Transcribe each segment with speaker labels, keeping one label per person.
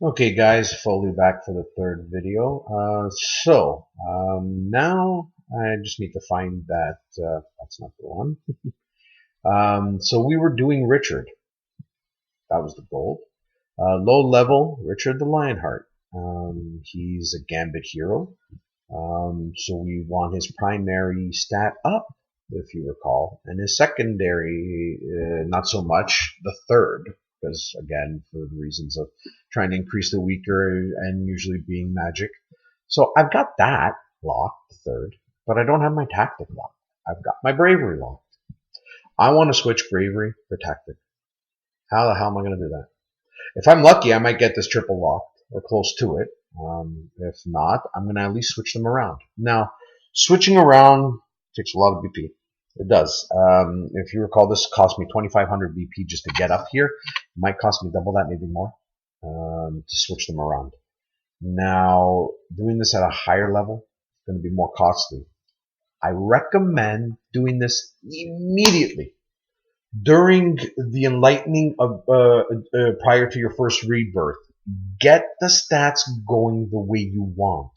Speaker 1: Okay, guys, Foley back for the third video. Now I just need to find that. That's not the one. So we were doing Richard. That was the goal. Low level, Richard the Lionheart. He's a Gambit hero. So we want his primary stat up, if you recall, and his secondary, not so much, the third, because again, for the reasons of trying to increase the weaker and usually being magic. So I've got that locked, the third, but I don't have my tactic locked. I've got my bravery locked. I want to switch bravery for tactic. How the hell am I going to do that? If I'm lucky, I might get this triple locked or close to it. If not, I'm going to at least switch them around. Now, switching around takes a lot of BP. It does. If you recall, this cost me 2,500 BP just to get up here. It might cost me double that, maybe more, to switch them around. Now, doing this at a higher level is going to be more costly. I recommend doing this immediately during the enlightening of prior to your first rebirth. Get the stats going the way you want,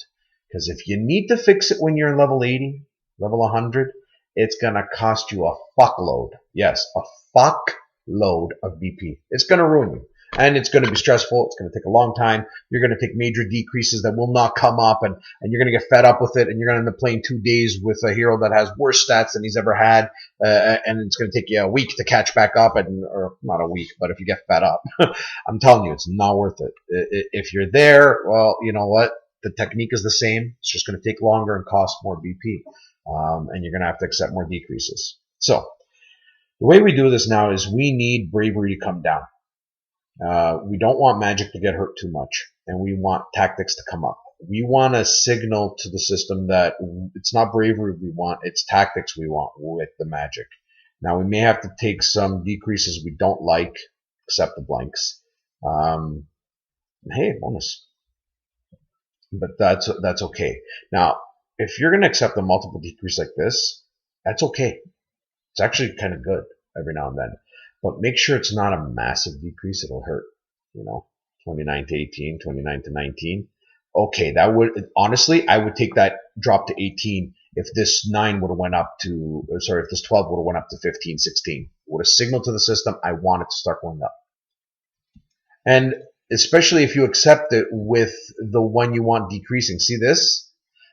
Speaker 1: because if you need to fix it when you're in level 80, level 100, it's gonna cost you a fuckload. Yes, a fuckload of BP. It's gonna ruin you, and it's gonna be stressful. It's gonna take a long time. You're gonna take major decreases that will not come up, and you're gonna get fed up with it, and you're gonna end up playing 2 days with a hero that has worse stats than he's ever had, and it's gonna take you a week to catch back up, or not a week, but if you get fed up, I'm telling you, it's not worth it. If you're there, well, you know what? The technique is the same. It's just gonna take longer and cost more BP. And you're going to have to accept more decreases. So the way we do this now is we need bravery to come down. We don't want magic to get hurt too much, and we want tactics to come up. We want to signal to the system that it's not bravery we want, it's tactics we want with the magic. Now, we may have to take some decreases we don't like, except the blanks. Hey, bonus. But that's okay. Now, if you're going to accept a multiple decrease like this, that's okay. It's actually kind of good every now and then. But make sure it's not a massive decrease. It'll hurt, 29 to 18, 29 to 19. Okay, that would, honestly, I would take that drop to 18 if this 9 would have went up to, if this 12 would have went up to 15, 16. Would have signaled to the system, I want it to start going up. And especially if you accept it with the one you want decreasing. See this?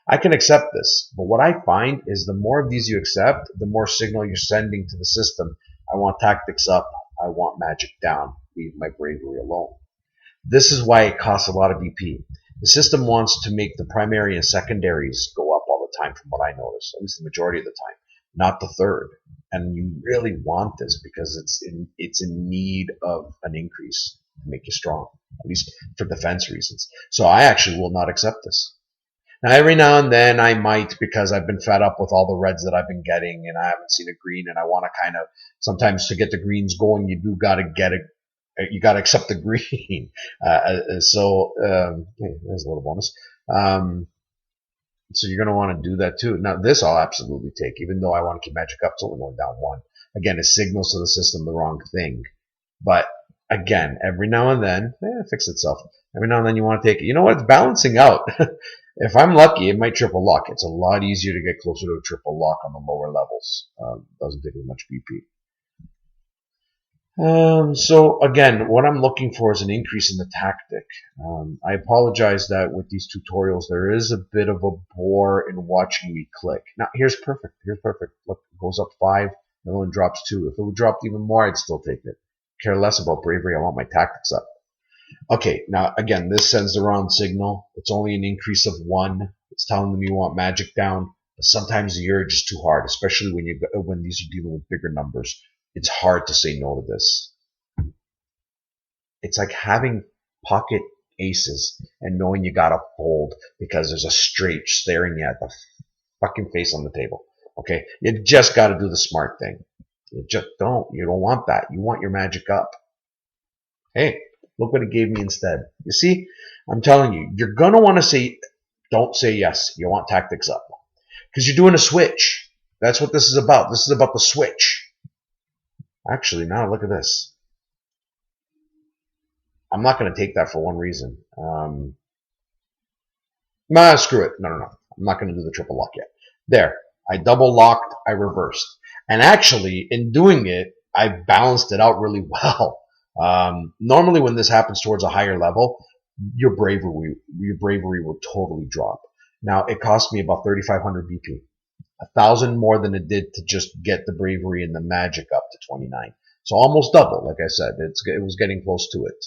Speaker 1: I can accept this, but what I find is the more of these you accept, the more signal you're sending to the system. I want tactics up. I want magic down. Leave my bravery alone. This is why it costs a lot of BP. The system wants to make the primary and secondaries go up all the time, from what I notice, at least the majority of the time, not the third. And you really want this because it's in need of an increase to make you strong, at least for defense reasons. So I actually will not accept this. Now, every now and then I might, because I've been fed up with all the reds that I've been getting and I haven't seen a green, and I want to kind of, sometimes to get the greens going, you do got to get it, you got to accept the green. Hey, there's a little bonus. So you're going to want to do that too. Now, this I'll absolutely take, even though I want to keep magic up, it's only going down 1. Again, it signals to the system the wrong thing. But again, every now and then, it fixes itself. Every now and then you want to take it. You know what? It's balancing out. If I'm lucky, it might triple lock. It's a lot easier to get closer to a triple lock on the lower levels. Doesn't take as much BP. So again, what I'm looking for is an increase in the tactic. I apologize that with these tutorials, there is a bit of a bore in watching me click. Now, here's perfect. Here's perfect. Look, it goes up 5. The other one drops 2. If it would drop even more, I'd still take it. Care less about bravery. I want my tactics up. Okay, now again, this sends the wrong signal. It's only an increase of 1. It's telling them you want magic down. But sometimes the urge is too hard, especially when these are dealing with bigger numbers. It's hard to say no to this. It's like having pocket aces and knowing you gotta fold because there's a straight staring you at the fucking face on the table. Okay, you just gotta do the smart thing. You don't want that. You want your magic up. Hey, look what it gave me instead. You see, I'm telling you, you're going to want to say, don't say yes. You want tactics up. Because you're doing a switch. That's what this is about. This is about the switch. Actually, now look at this. I'm not going to take that for one reason. Screw it. No. I'm not going to do the triple lock yet. There. I double locked. I reversed. And actually, in doing it, I balanced it out really well. Normally when this happens towards a higher level, your bravery will totally drop. Now, it cost me about 3,500 BP. 1,000 more than it did to just get the bravery and the magic up to 29. So almost double, like I said. It was getting close to it.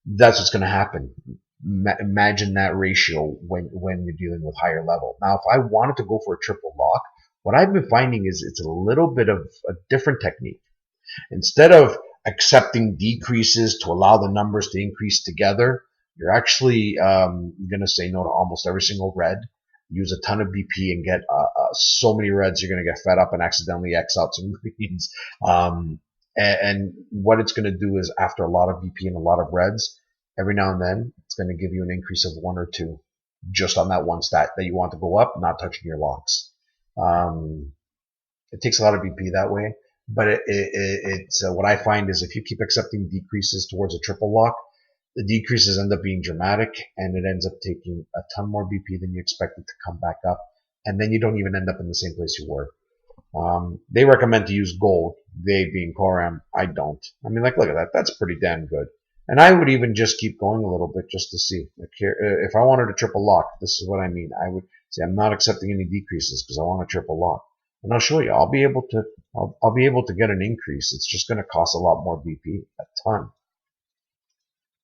Speaker 1: That's what's going to happen. Imagine that ratio when you're dealing with higher level. Now, if I wanted to go for a triple lock, what I've been finding is it's a little bit of a different technique. Instead of accepting decreases to allow the numbers to increase together, you're actually going to say no to almost every single red, use a ton of BP and get so many reds you're going to get fed up and accidentally X out some greens. And what it's going to do is, after a lot of BP and a lot of reds, every now and then it's going to give you an increase of 1 or 2 just on that one stat that you want to go up, not touching your locks. It takes a lot of BP that way, but it's what I find is if you keep accepting decreases towards a triple lock, the decreases end up being dramatic, and it ends up taking a ton more BP than you expected to come back up, and then you don't even end up in the same place you were. They recommend to use gold, they being Coram. I don't. I mean, like, look at that. That's pretty damn good. And I would even just keep going a little bit just to see. Like here, if I wanted a triple lock, this is what I mean. I would say I'm not accepting any decreases because I want a triple lock. And I'll show you. I'll be able to get an increase. It's just going to cost a lot more BP, a ton.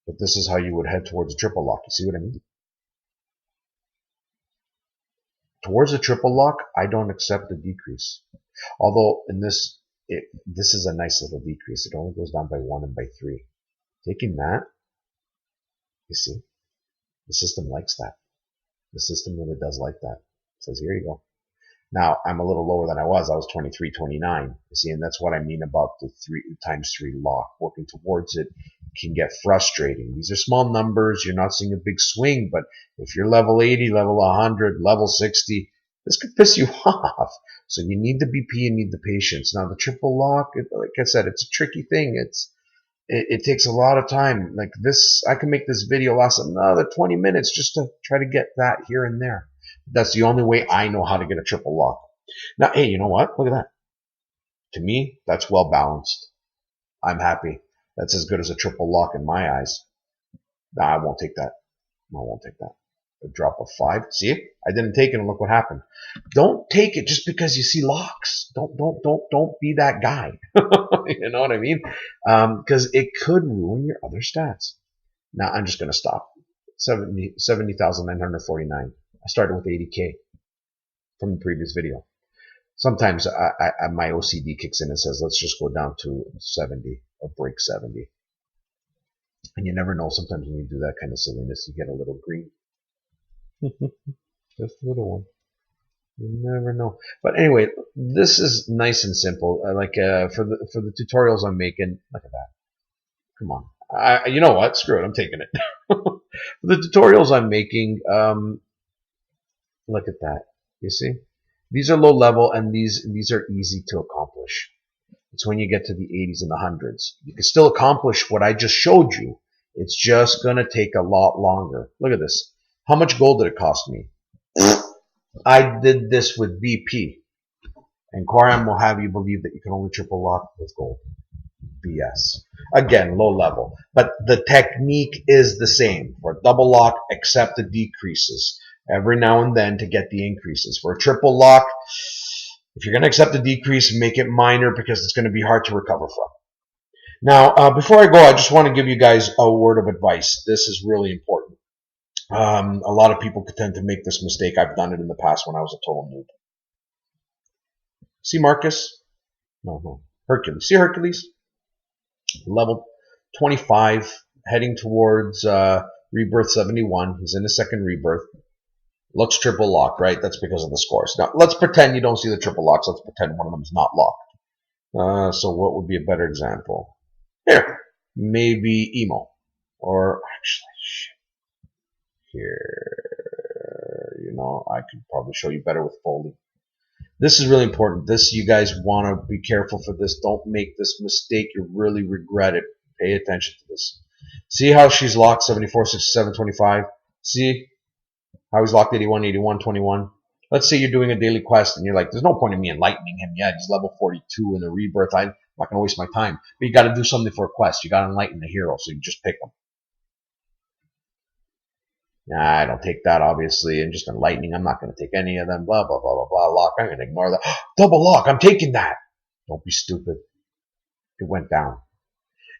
Speaker 1: But this is how you would head towards a triple lock. You see what I mean? Towards a triple lock, I don't accept a decrease. Although in this is a nice little decrease. It only goes down by 1 and by 3. Taking that, you see, the system likes that. The system really does like that. It says, here you go. Now, I'm a little lower than I was. I was 23, 29. You see, and that's what I mean about the 3x3 lock. Working towards it can get frustrating. These are small numbers. You're not seeing a big swing, but if you're level 80, level 100, level 60, this could piss you off. So you need the BP, you need the patience. Now, the triple lock, like I said, it's a tricky thing. It takes a lot of time. Like this, I can make this video last another 20 minutes just to try to get that here and there. That's the only way I know how to get a triple lock. Now, hey, you know what? Look at that. To me, that's well balanced. I'm happy. That's as good as a triple lock in my eyes. Nah, I won't take that. I won't take that. A drop of 5. See? I didn't take it, and look what happened. Don't take it just because you see locks. Don't be that guy. You know what I mean? Because it could ruin your other stats. Now I'm just going to stop. 70,949. I started with 80K from the previous video. Sometimes my OCD kicks in and says, let's just go down to 70 or break 70. And you never know. Sometimes when you do that kind of silliness, you get a little green. Just a little one. You never know. But anyway, this is nice and simple. For the tutorials I'm making, look at that. Come on. You know what? Screw it. I'm taking it. For the tutorials I'm making, look at that. You see? These are low level, and these are easy to accomplish. It's when you get to the 80s and the 100s. You can still accomplish what I just showed you. It's just going to take a lot longer. Look at this. How much gold did it cost me? I did this with BP. And Coram will have you believe that you can only triple lock with gold. BS. Again, low level. But the technique is the same. For a double lock, accept the decreases every now and then to get the increases. For a triple lock, if you're going to accept a decrease, make it minor because it's going to be hard to recover from. Now, before I go, I just want to give you guys a word of advice. This is really important. A lot of people tend to make this mistake. I've done it in the past when I was a total noob. See Marcus? No. Hercules. See Hercules? Level 25, heading towards Rebirth 71. He's in his second rebirth. Looks triple lock, right? That's because of the scores. Now, let's pretend you don't see the triple locks. Let's pretend one of them is not locked. So what would be a better example? Here. Maybe Emo. Or, actually, shit. Here, I could probably show you better with Foley. This is really important. This, you guys want to be careful for this. Don't make this mistake. You really regret it. Pay attention to this. See how she's locked 74, 67, 25? See how he's locked 81, 81, 21? Let's say you're doing a daily quest and you're like, there's no point in me enlightening him yet. He's level 42 in the rebirth. I'm not going to waste my time. But you got to do something for a quest. You got to enlighten the hero, so you just pick them. Nah, I don't take that, obviously, and just enlightening. I'm not going to take any of them. Blah, blah, blah, blah, blah. Lock. I'm going to ignore that. Double lock. I'm taking that. Don't be stupid. It went down.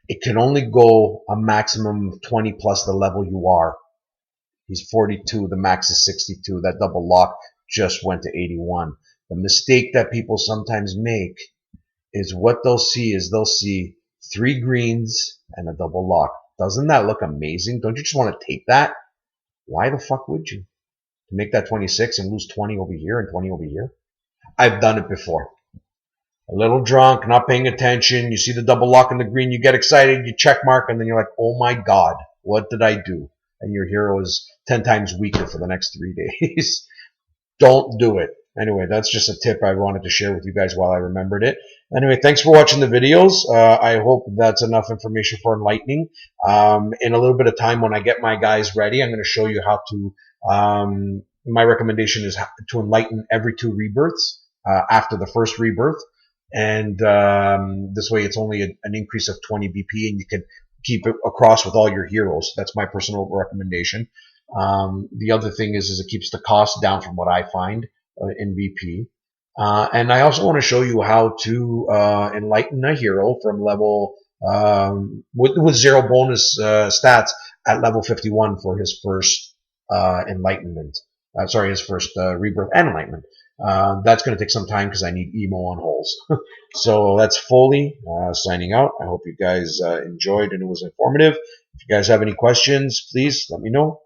Speaker 1: It can only go a maximum of 20 plus the level you are. He's 42. The max is 62. That double lock just went to 81. The mistake that people sometimes make is what they'll see is they'll see 3 greens and a double lock. Doesn't that look amazing? Don't you just want to take that? Why the fuck would you? To make that 26 and lose 20 over here and 20 over here? I've done it before. A little drunk, not paying attention. You see the double lock in the green, you get excited, you check mark, and then you're like, oh my God, what did I do? And your hero is 10 times weaker for the next 3 days. Don't do it. Anyway, that's just a tip I wanted to share with you guys while I remembered it. Anyway, thanks for watching the videos. I hope that's enough information for enlightening. In a little bit of time when I get my guys ready, I'm going to show you how to, my recommendation is to enlighten every 2 rebirths after the first rebirth. And this way it's only an increase of 20 BP and you can keep it across with all your heroes. That's my personal recommendation. The other thing is it keeps the cost down from what I find in BP. And I also want to show you how to enlighten a hero from level with 0 bonus stats at level 51 for his first enlightenment. His first rebirth and enlightenment. That's going to take some time because I need emo on holes. So that's Foley signing out. I hope you guys enjoyed and it was informative. If you guys have any questions, please let me know.